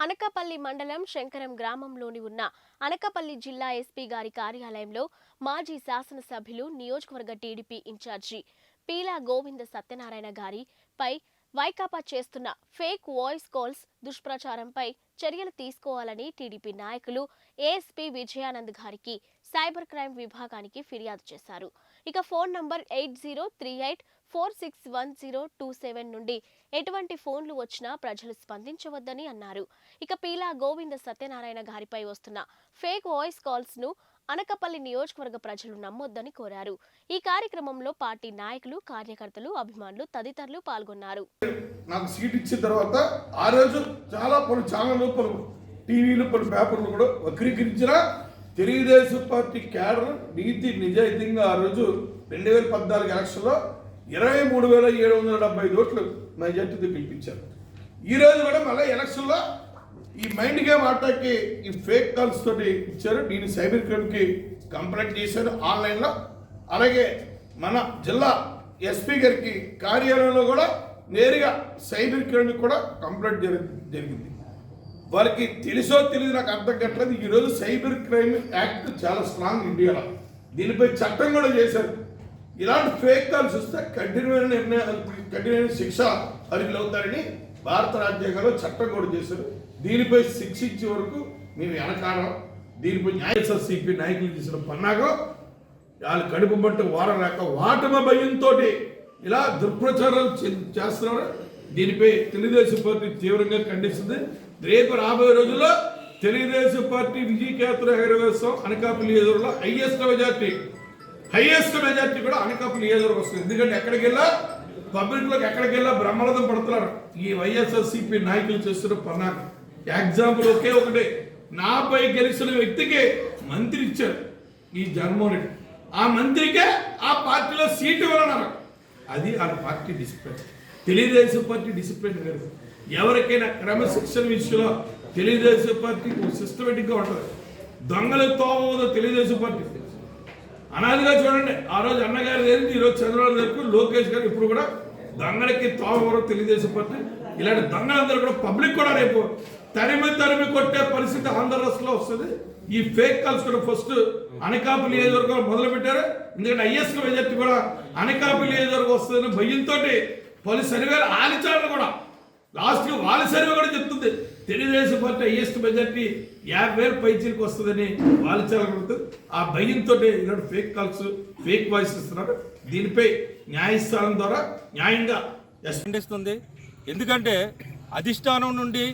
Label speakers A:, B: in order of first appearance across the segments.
A: అనకాపల్లి మండలం శంకరం గ్రామంలోని ఉన్న అనకాపల్లి జిల్లా ఎస్పీ గారి కార్యాలయంలో మాజీ శాసనసభ్యులు నియోజకవర్గ టీడీపీ ఇన్ఛార్జి పీలా గోవింద సత్యనారాయణ గారిపై వైకాపా చేస్తున్న ఫేక్ వాయిస్ కాల్స్ దుష్ప్రచారంపై చర్యలు తీసుకోవాలని టీడీపీ నాయకులు ఏఎస్పీ విజయానంద్ గారికి సైబర్ క్రైమ్ విభాగానికి ఫిర్యాదు చేశారు. ఇక ఫోన్ నంబర్ 8038461027 నుండి ఎటువంటి ఫోన్లు వచ్చినా ప్రజలు స్పందించవద్దని అన్నారు. ఇక పీలా గోవింద సత్యనారాయణ గారిపై వస్తున్న ఫేక్ వాయిస్ కాల్స్ ను అనకాపల్లి నియోజకవర్గ ప్రజలు నమ్మొద్దని కోరారు. ఈ కార్యక్రమంలో పార్టీ నాయకులు, కార్యకర్తలు, అభిమానులు తదితరులు పాల్గొన్నారు.
B: నాకు సీట్ ఇచ్చిన తర్వాత ఆ రోజు చాలా పలు ఛానళ్ళు, పలు టీవీలు, పలు పేపర్లు కూడా వక్రీకరించిన తెలుగుదేశం పార్టీ క్యాడర్ నీతి నిజాయితీగా ఆ రోజు 2014 ఎలక్షన్లో 23,775 ఓట్లు మెజార్టీతో గెలిపించారు. ఈ రోజు కూడా మళ్ళీ ఎలక్షన్లో ఈ మైండ్ గేమ్ ఆటకి ఈ ఫేక్ కాల్స్ తోటి ఇచ్చారు. నేను సైబర్ క్రైమ్కి కంప్లైంట్ చేశాను ఆన్లైన్లో. అలాగే మన జిల్లా ఎస్పీ గారికి కార్యాలయంలో కూడా నేరుగా సైబర్ క్రైమ్కి కూడా కంప్లైంట్ జరిగింది. వాళ్ళకి తెలుసో తెలియదు నాకు అర్థం కావట్లేదు. ఈరోజు సైబర్ క్రైమ్ యాక్ట్ చాలా స్ట్రాంగ్ ఇండియాలో, దీనిపై చట్టం కూడా చేశారు. ఇలాంటి ఫేక్ కాల్స్ వస్తే కఠినమైన శిక్ష అర్హులవుతారని భారత రాజ్యాంగంలో చట్టం కూడా చేశారు. దీనిపై శిక్షించే వరకు మేము వెనకాలం. దీనిపై న్యాయసీపీ నాయకులు చేసిన పన్నాగం వాళ్ళు కడుపు బట్టి వారలేక వాటమ భయంతో ఇలా దుష్ప్రచారాలు చేస్తున్నారు. దీనిపై తెలుగుదేశం పార్టీ తీవ్రంగా ఖండిస్తుంది. రేపు రాబోయే రోజుల్లో తెలుగుదేశం పార్టీ విజయకేతనం ఎగరవేస్తాం. అనకాపల్లి నియోజకవర్గంలో హైయెస్ట్ మెజార్టీ కూడా అనకాపల్లి నియోజకవర్గం వస్తుంది. ఎందుకంటే ఎక్కడికి వెళ్ళా పబ్లిక్లోకి ఎక్కడికి వెళ్ళా బ్రహ్మరథం పడుతున్నారు ఈ వైఎస్ఆర్సీపీ నాయకులు చేస్తున్న పన్నాగం. ఎగ్జాంపుల్ ఒకే ఒకటి, నాపై గెలిచిన వ్యక్తికి మంత్రి ఇచ్చారు ఈ జగన్మోహన్ రెడ్డి. ఆ మంత్రికే ఆ పార్టీలో సీటు ఇవ్వాలన్నారు. అది ఆ party discipline. Telugu Desam party discipline లేదు. ఎవరికైనా క్రమశిక్షణ విషయంలో తెలుగుదేశం పార్టీ సిస్టమేటిక్గా ఉంటుంది. దొంగలు తోమదో తెలుగుదేశం పార్టీ అనాదిగా చూడండి. ఆ రోజు అన్నగారు జరిగింది, ఈరోజు చంద్రబాబు గారికి, లోకేష్ గారు ఇప్పుడు కూడా దొంగలకి తోమవరం తెలుగుదేశం పార్టీ. ఇలాంటి దొంగలందరూ కూడా పబ్లిక్ కూడా రేపు తరిమి కొట్టే పరిస్థితి ఆంధ్ర రాష్ట్రంలో వస్తుంది. ఈ ఫేక్ కాల్స్ కూడా ఫస్ట్ అనకాపల్లి నియోజకవర్గం మొదలు పెట్టారు. ఎందుకంటే హైయెస్ట్ మెజార్టీ కూడా అనకాపల్లి నియోజకవర్గం వస్తుందని భయంతో పలు సర్వేలు ఆలిచారు కూడా లాస్ట్కి వాళ్ళ సర్వే కూడా చెప్తుంది తెలుగుదేశం పార్టీ హైయెస్ట్ మెజార్టీ 50,000 పైచీలకు వస్తుందని వాలిచాలనుకుంటుంది. ఆ భయంతో ఇలాంటి ఫేక్ కాల్స్, ఫేక్ వాయిస్ ఇస్తున్నారు. దీనిపై న్యాయస్థానం ద్వారా న్యాయంగా
C: ఖండిస్తుంది. ఎందుకంటే అధిష్టానం నుండి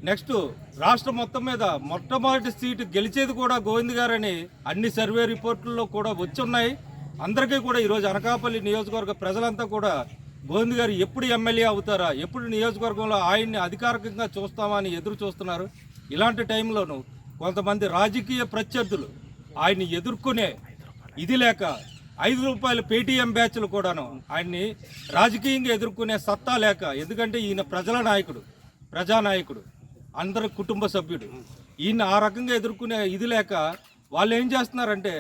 C: నెక్స్ట్ రాష్ట్రం మొత్తం మీద మొట్టమొదటి సీటు గెలిచేది కూడా గోవింద్ గారని అన్ని సర్వే రిపోర్టుల్లో కూడా వచ్చి ఉన్నాయి. అందరికీ కూడా ఈరోజు అనకాపల్లి నియోజకవర్గ ప్రజలంతా కూడా గోవింద్ గారు ఎప్పుడు ఎమ్మెల్యే అవుతారా, ఎప్పుడు నియోజకవర్గంలో ఆయన్ని అధికారికంగా చూస్తామని ఎదురు చూస్తున్నారు. ఇలాంటి టైంలోనూ కొంతమంది రాజకీయ ప్రత్యర్థులు ఆయన్ని ఎదుర్కొనే ఇది లేక ₹5 పేటీఎం బ్యాచ్లు కూడాను ఆయన్ని రాజకీయంగా ఎదుర్కొనే సత్తా లేక, ఎందుకంటే ఈయన ప్రజల నాయకుడు, ప్రజానాయకుడు, అందరి కుటుంబ సభ్యుడు, ఈయన ఆ రకంగా ఎదుర్కొనే ఇది లేక వాళ్ళు ఏం చేస్తున్నారంటే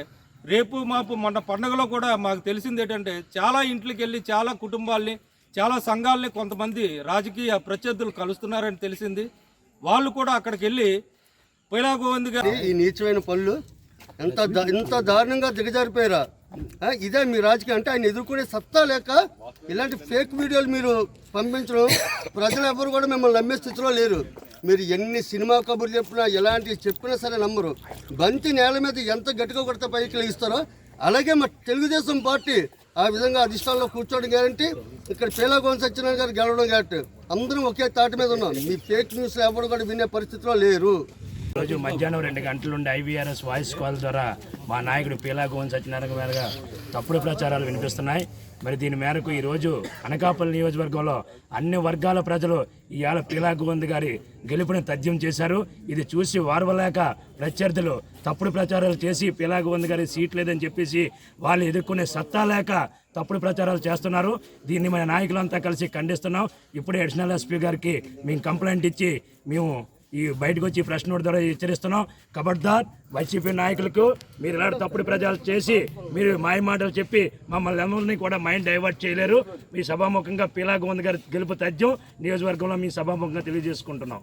C: రేపు మాపు మొన్న పండుగలో కూడా మాకు తెలిసింది ఏంటంటే చాలా ఇంట్లోకి వెళ్ళి చాలా కుటుంబాల్ని, చాలా సంఘాలని కొంతమంది రాజకీయ ప్రత్యర్థులు కలుస్తున్నారని తెలిసింది. వాళ్ళు కూడా అక్కడికి వెళ్ళి పీలా గోవింద్ గారు
D: ఈ నీచమైన పనులు ఎంత దారుణంగా దిగజారిపోయారా? ఇదే మీ రాజకీయం అంటే ఆయన ఎదుర్కొనే సత్తా లేక ఇలాంటి ఫేక్ వీడియోలు మీరు పంపించడం, ప్రజలు ఎవరు కూడా మిమ్మల్ని నమ్మే స్థితిలో లేరు. మీరు ఎన్ని సినిమా కబుర్లు చెప్పినా, ఎలాంటివి చెప్పినా సరే నమ్మరు. బంతి నేల మీద ఎంత గట్టిగా కొడితే పైకి లేస్తారో అలాగే మా తెలుగుదేశం పార్టీ ఆ విధంగా అధిష్టానంలో కూర్చోవడం గ్యారంటీ, ఇక్కడ పీలా గోవింద సత్యనారాయణ గారు గెలవడం గ్యారంటీ. అందరం ఒకే తాటి మీద ఉన్నాం. మీ ఫేక్ న్యూస్ ఎవరు కూడా వినే పరిస్థితిలో లేరు.
E: రోజు మధ్యాహ్నం 2 గంటల నుండి IVRS వాయిస్ కాల్ ద్వారా మా నాయకుడు పీలా గోవింద సత్యనారాయణ గారుగా తప్పుడు ప్రచారాలు వినిపిస్తున్నాయి. మరి దీని మేరకు ఈరోజు అనకాపల్లి నియోజకవర్గంలో అన్ని వర్గాల ప్రజలు ఇవాళ పీలా గోవింద్ గారి గెలుపుని తథ్యం చేశారు. ఇది చూసి వారవలేక ప్రత్యర్థులు తప్పుడు ప్రచారాలు చేసి పీలా గోవింద్ గారి సీట్ లేదని చెప్పేసి వాళ్ళు ఎదుర్కొనే సత్తా లేక తప్పుడు ప్రచారాలు చేస్తున్నారు. దీన్ని మన నాయకులంతా కలిసి ఖండిస్తున్నాం. ఇప్పుడే అడిషనల్ ఎస్పీ గారికి మేము కంప్లైంట్ ఇచ్చి మేము ఈ బయటకు వచ్చి ప్రెస్ నోట్ ద్వారా హెచ్చరిస్తున్నాం. ఖబర్దార్ వైసీపీ నాయకులకు మీరు ఇలాంటి తప్పుడు ప్రచారాలు చేసి మీరు మాయ మాటలు చెప్పి మమ్మల్ని అందరినీ కూడా మైండ్ డైవర్ట్ చేయలేరు. మీ సభాముఖంగా పీలా గోవింద్ గారి గెలుపు తథ్యం నియోజకవర్గంలో మీ సభాముఖంగా తెలియజేసుకుంటున్నాం.